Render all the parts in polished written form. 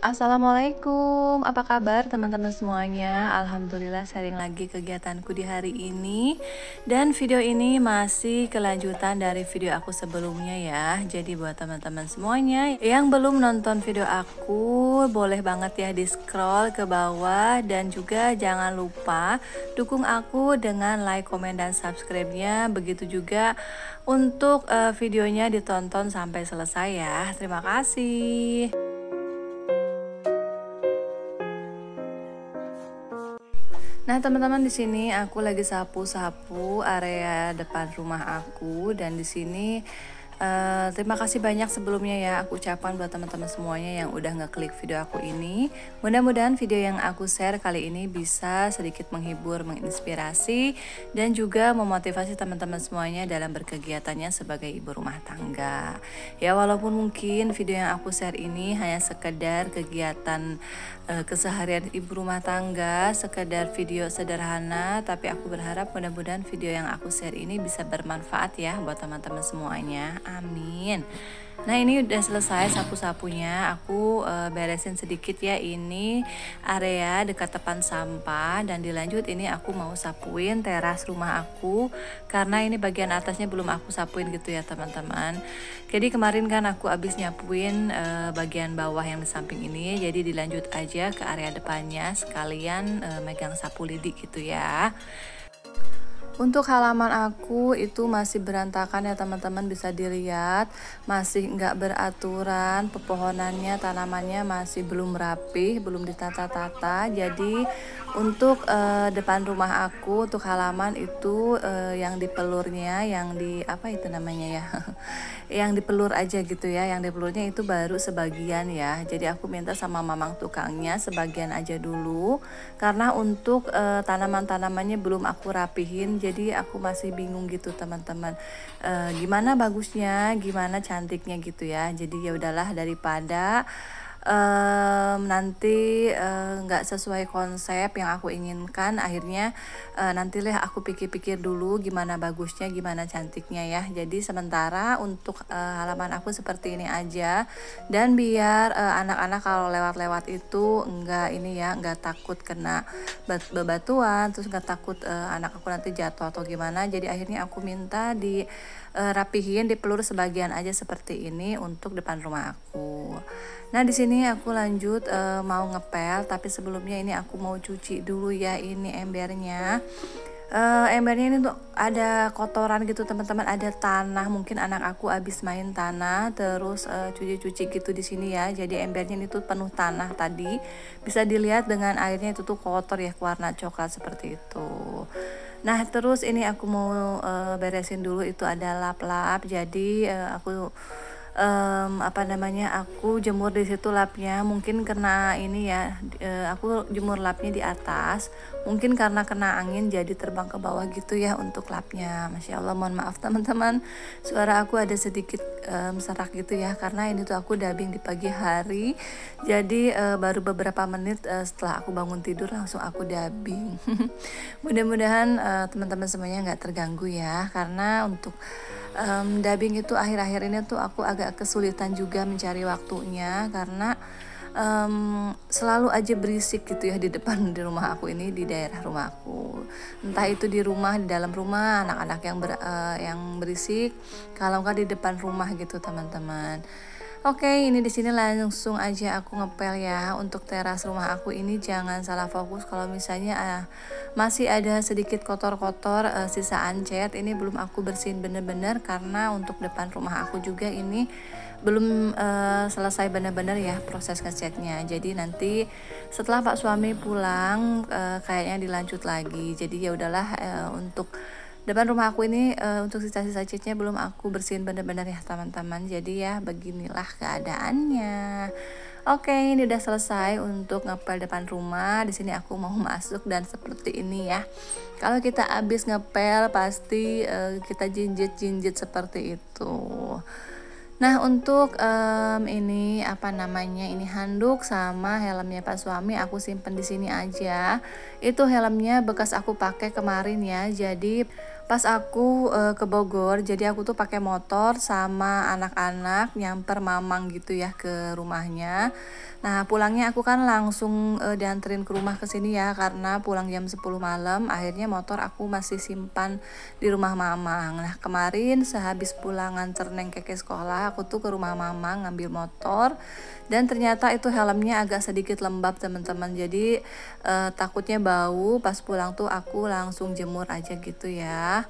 Assalamualaikum, apa kabar teman-teman semuanya? Alhamdulillah sharing lagi kegiatanku di hari ini. Dan video ini masih kelanjutan dari video aku sebelumnya ya. Jadi buat teman-teman semuanya yang belum nonton video aku, boleh banget ya di scroll ke bawah. Dan juga jangan lupa dukung aku dengan like, komen, dan subscribe-nya. Begitu juga untuk videonya ditonton sampai selesai ya. Terima kasih. Nah, teman-teman, di sini aku lagi sapu-sapu area depan rumah aku, dan di sini terima kasih banyak sebelumnya ya aku ucapkan buat teman-teman semuanya yang udah ngeklik video aku ini. Mudah-mudahan video yang aku share kali ini bisa sedikit menghibur, menginspirasi, dan juga memotivasi teman-teman semuanya dalam berkegiatannya sebagai ibu rumah tangga. Ya, walaupun mungkin video yang aku share ini hanya sekedar kegiatan keseharian ibu rumah tangga, sekedar video sederhana, tapi aku berharap mudah-mudahan video yang aku share ini bisa bermanfaat ya buat teman-teman semuanya. Amin. Nah, ini udah selesai sapu-sapunya. Aku beresin sedikit ya ini area dekat tepan sampah, dan dilanjut ini aku mau sapuin teras rumah aku karena ini bagian atasnya belum aku sapuin gitu ya teman-teman. Jadi kemarin kan aku abis nyapuin bagian bawah yang di samping ini, jadi dilanjut aja ke area depannya sekalian megang sapu lidi gitu ya. Untuk halaman aku itu masih berantakan ya teman-teman, bisa dilihat masih nggak beraturan, pepohonannya, tanamannya masih belum rapi, belum ditata-tata. Jadi untuk depan rumah aku, untuk halaman itu yang dipelurnya, yang di apa itu namanya ya yang dipelur aja gitu ya, yang dipelurnya itu baru sebagian ya. Jadi aku minta sama mamang tukangnya sebagian aja dulu, karena untuk tanaman-tanamannya belum aku rapihin, jadi aku masih bingung gitu teman-teman, gimana bagusnya, gimana cantiknya gitu ya. Jadi ya udahlah, daripada nanti nggak sesuai konsep yang aku inginkan, akhirnya nantilah aku pikir-pikir dulu gimana bagusnya, gimana cantiknya ya. Jadi sementara untuk halaman aku seperti ini aja, dan biar anak-anak kalau lewat-lewat itu enggak ini ya, enggak takut kena bebatuan, terus enggak takut anak aku nanti jatuh atau gimana. Jadi akhirnya aku minta di rapihin, dipelur sebagian aja seperti ini untuk depan rumah aku. Nah, di sini aku lanjut mau ngepel, tapi sebelumnya ini aku mau cuci dulu ya ini embernya. Embernya ini tuh ada kotoran gitu teman-teman, ada tanah, mungkin anak aku abis main tanah terus cuci-cuci gitu di sini ya. Jadi embernya ini tuh penuh tanah tadi, bisa dilihat dengan airnya itu tuh kotor ya, warna coklat seperti itu. Nah, terus ini aku mau beresin dulu, itu ada lap-lap. Jadi aku aku jemur di situ lapnya, mungkin kena ini ya, aku jemur lapnya di atas, mungkin karena kena angin jadi terbang ke bawah gitu ya untuk lapnya. Masya Allah, mohon maaf teman-teman, suara aku ada sedikit serak gitu ya, karena ini tuh aku dubbing di pagi hari, jadi baru beberapa menit setelah aku bangun tidur langsung aku dubbing. Mudah-mudahan teman-teman semuanya nggak terganggu ya, karena untuk dubbing itu akhir-akhir ini tuh aku agak kesulitan juga mencari waktunya, karena selalu aja berisik gitu ya di depan di rumah aku ini, di daerah rumah aku, entah itu di rumah, di dalam rumah, anak-anak yang berisik, kalau nggak di depan rumah gitu teman-teman. Oke, ini di sini langsung aja aku ngepel ya. Untuk teras rumah aku ini jangan salah fokus kalau misalnya masih ada sedikit kotor-kotor sisaan cat, ini belum aku bersihin bener-bener, karena untuk depan rumah aku juga ini belum selesai benar-benar ya proses ngecatnya. Jadi nanti setelah Pak suami pulang kayaknya dilanjut lagi. Jadi ya udahlah, untuk depan rumah aku ini untuk sisa-sisa catnya belum aku bersihin benar-benar ya teman-teman. Jadi ya beginilah keadaannya. Oke, ini udah selesai untuk ngepel depan rumah. Di sini aku mau masuk, dan seperti ini ya. Kalau kita habis ngepel pasti kita jinjit-jinjit seperti itu. Nah, untuk ini ini handuk sama helmnya Pak suami aku simpen di sini aja. Itu helmnya bekas aku pakai kemarin ya. Jadi Pas aku ke Bogor, jadi aku tuh pakai motor sama anak-anak nyamper mamang gitu ya ke rumahnya. Nah, pulangnya aku kan langsung dianterin ke rumah ke sini ya karena pulang jam 10 malam. Akhirnya motor aku masih simpan di rumah mamang. Nah, kemarin sehabis pulang nganter Neng Keke sekolah, aku tuh ke rumah mamang ngambil motor dan ternyata itu helmnya agak sedikit lembab, teman-teman. Jadi takutnya bau. Pas pulang tuh aku langsung jemur aja gitu ya.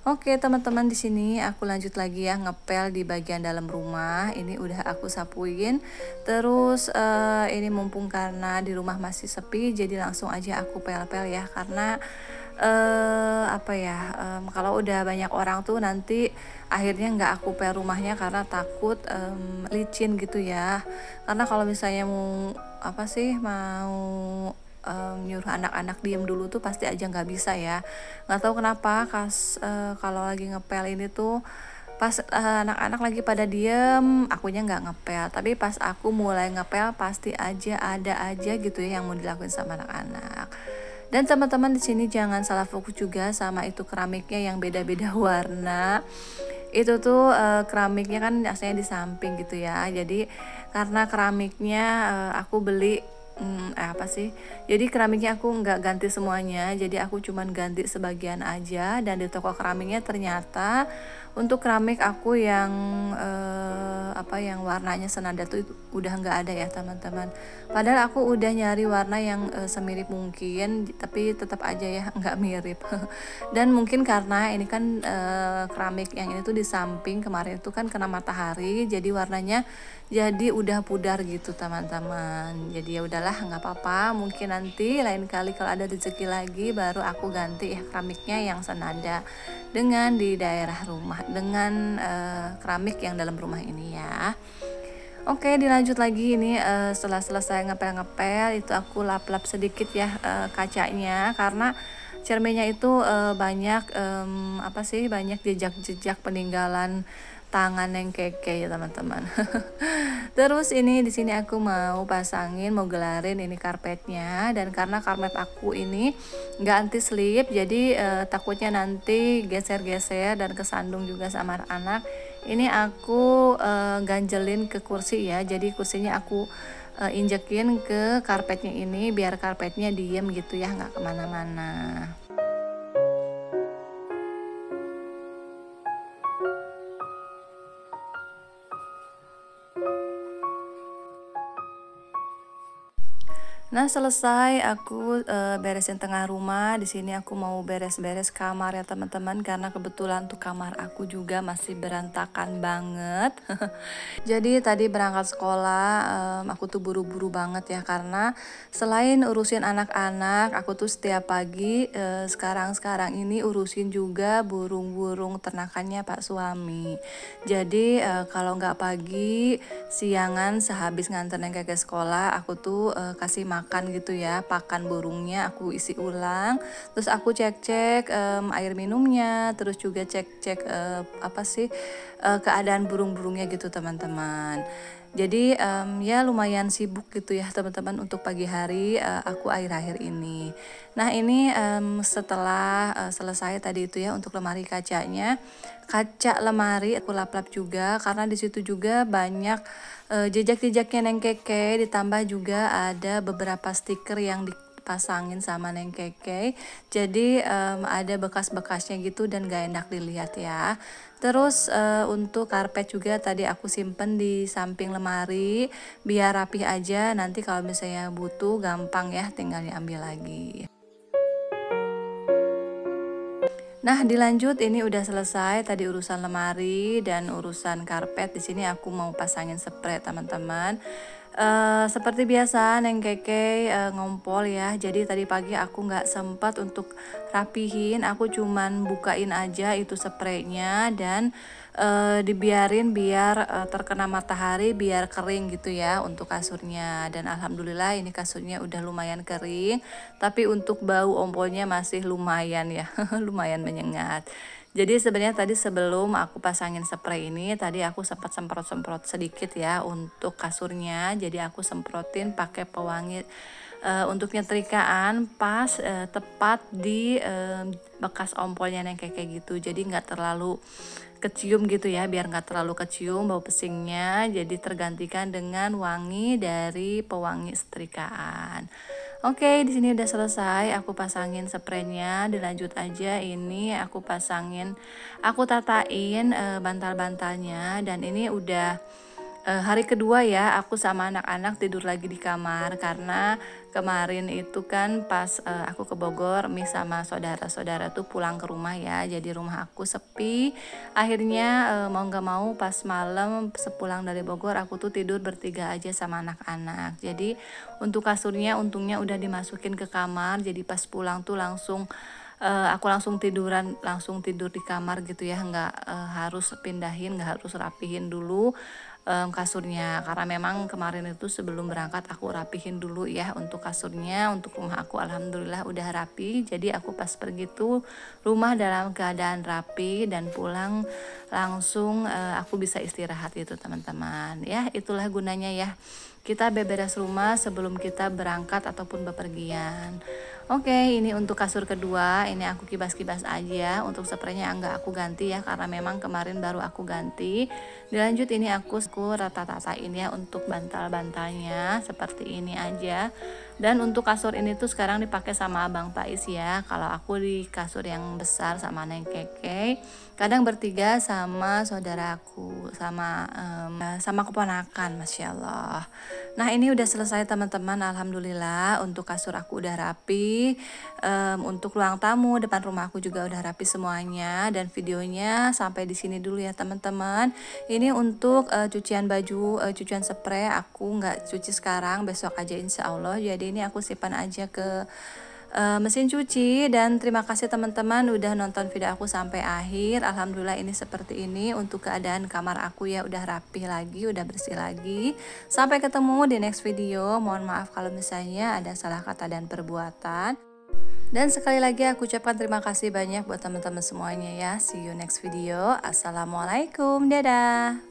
Oke teman-teman, di sini aku lanjut lagi ya ngepel di bagian dalam rumah. Ini udah aku sapuin. Terus ini mumpung karena di rumah masih sepi, jadi langsung aja aku pel-pel ya karena apa ya, kalau udah banyak orang tuh nanti akhirnya nggak aku pel rumahnya karena takut licin gitu ya. Karena kalau misalnya mau apa sih, mau nyuruh anak-anak diem dulu tuh pasti aja nggak bisa ya. Nggak tahu kenapa kalau lagi ngepel ini tuh pas anak-anak lagi pada diem, akunya nggak ngepel. Tapi pas aku mulai ngepel pasti ada aja gitu ya yang mau dilakuin sama anak-anak. Dan teman-teman di sini jangan salah fokus juga sama itu keramiknya yang beda-beda warna. Itu tuh keramiknya kan aslinya di samping gitu ya. Jadi karena keramiknya aku beli apa sih? Jadi keramiknya aku nggak ganti semuanya, jadi aku cuman ganti sebagian aja. Dan di toko keramiknya ternyata untuk keramik aku yang yang warnanya senada tuh udah nggak ada ya teman-teman. Padahal aku udah nyari warna yang semirip mungkin, tapi tetap aja ya nggak mirip. Dan mungkin karena ini kan keramik yang ini tuh di samping kemarin itu kan kena matahari, jadi warnanya jadi udah pudar gitu teman-teman. Jadi ya udahlah nggak apa-apa, mungkin nanti lain kali kalau ada rezeki lagi baru aku ganti ya keramiknya yang senada dengan di daerah rumah, dengan keramik yang dalam rumah ini ya. Oke, dilanjut lagi ini setelah selesai ngepel-ngepel itu aku lap-lap sedikit ya kacanya karena cerminnya itu banyak banyak jejak-jejak peninggalan tangan yang keke ya teman-teman. Terus ini di sini aku mau pasangin, mau gelarin ini karpetnya, dan karena karpet aku ini nggak anti slip, jadi takutnya nanti geser-geser dan kesandung juga sama anak-anak. Ini aku ganjelin ke kursi ya, jadi kursinya aku injekin ke karpetnya ini biar karpetnya diem gitu ya, nggak kemana-mana. Nah, selesai aku beresin tengah rumah. Di sini aku mau beres-beres kamar ya teman-teman, karena kebetulan tuh kamar aku juga masih berantakan banget. Jadi tadi berangkat sekolah, aku tuh buru-buru banget ya karena selain urusin anak-anak, aku tuh setiap pagi sekarang ini urusin juga burung-burung ternakannya Pak suami. Jadi kalau nggak pagi, siangan sehabis nganterin ke sekolah, aku tuh kasih makan gitu ya, pakan burungnya aku isi ulang. Terus aku cek-cek air minumnya, terus juga cek-cek keadaan burung-burungnya gitu teman-teman. Jadi ya lumayan sibuk gitu ya teman-teman untuk pagi hari aku akhir-akhir ini. Nah ini setelah selesai tadi itu ya untuk lemari kacanya, kaca lemari aku lap-lap juga karena di situ juga banyak jejak-jejaknya Neng Keke, ditambah juga ada beberapa stiker yang dipasangin sama Neng Keke. Jadi ada bekas-bekasnya gitu dan gak enak dilihat ya. Terus untuk karpet juga tadi aku simpen di samping lemari biar rapih aja, nanti kalau misalnya butuh gampang ya tinggal diambil lagi. Nah, dilanjut ini udah selesai tadi urusan lemari dan urusan karpet. Di sini aku mau pasangin spray, teman-teman. Seperti biasa Neng Keke ngompol ya. Jadi tadi pagi aku nggak sempat untuk rapihin. Aku cuman bukain aja itu spraynya dan dibiarin biar terkena matahari biar kering gitu ya untuk kasurnya. Dan alhamdulillah ini kasurnya udah lumayan kering, tapi untuk bau ompolnya masih lumayan ya. Lumayan menyengat. Jadi sebenarnya tadi sebelum aku pasangin spray ini, tadi aku sempat semprot-semprot sedikit ya untuk kasurnya. Jadi aku semprotin pakai pewangi untuk nyetrikaan pas tepat di bekas ompolnya yang kayak gitu, jadi nggak terlalu kecium gitu ya, biar nggak terlalu kecium bau pesingnya, jadi tergantikan dengan wangi dari pewangi setrikaan. Oke, di sini udah selesai. Aku pasangin spraynya. Dilanjut aja. Ini aku pasangin, aku tatain bantal-bantalnya. Dan ini udah hari kedua ya. Aku sama anak-anak tidur lagi di kamar karena kemarin itu kan pas aku ke Bogor, Mi sama saudara-saudara tuh pulang ke rumah ya. Jadi rumah aku sepi. Akhirnya mau nggak mau pas malam sepulang dari Bogor aku tuh tidur bertiga aja sama anak-anak. Jadi untuk kasurnya untungnya udah dimasukin ke kamar. Jadi pas pulang tuh langsung aku langsung tidur di kamar gitu ya, nggak harus pindahin, nggak harus rapihin dulu kasurnya, karena memang kemarin itu sebelum berangkat aku rapihin dulu ya untuk kasurnya. Untuk rumah aku alhamdulillah udah rapi, jadi aku pas pergi tuh rumah dalam keadaan rapi dan pulang langsung aku bisa istirahat gitu teman-teman ya. Itulah gunanya ya kita beberes rumah sebelum kita berangkat ataupun bepergian. Oke, ini untuk kasur kedua, ini aku kibas-kibas aja. Untuk spraynya enggak aku ganti ya, karena memang kemarin baru aku ganti. Dilanjut ini aku rata-ratain ya untuk bantal-bantalnya, seperti ini aja. Dan untuk kasur ini tuh sekarang dipakai sama Abang Pais ya. Kalau aku di kasur yang besar sama Neng Keke, kadang bertiga sama saudaraku, sama keponakan, Masya Allah. Nah ini udah selesai teman-teman, alhamdulillah. Untuk kasur aku udah rapi, untuk ruang tamu depan rumah aku juga udah rapi semuanya. Dan videonya sampai di sini dulu ya teman-teman. Ini untuk cucian baju, cucian spray aku nggak cuci sekarang, besok aja insya Allah. Jadi ini aku simpan aja ke mesin cuci. Dan terima kasih teman-teman udah nonton video aku sampai akhir. Alhamdulillah ini seperti ini untuk keadaan kamar aku ya, udah rapi lagi, udah bersih lagi. Sampai ketemu di next video. Mohon maaf kalau misalnya ada salah kata dan perbuatan. Dan sekali lagi aku ucapkan terima kasih banyak buat teman-teman semuanya ya. See you next video. Assalamualaikum, dadah.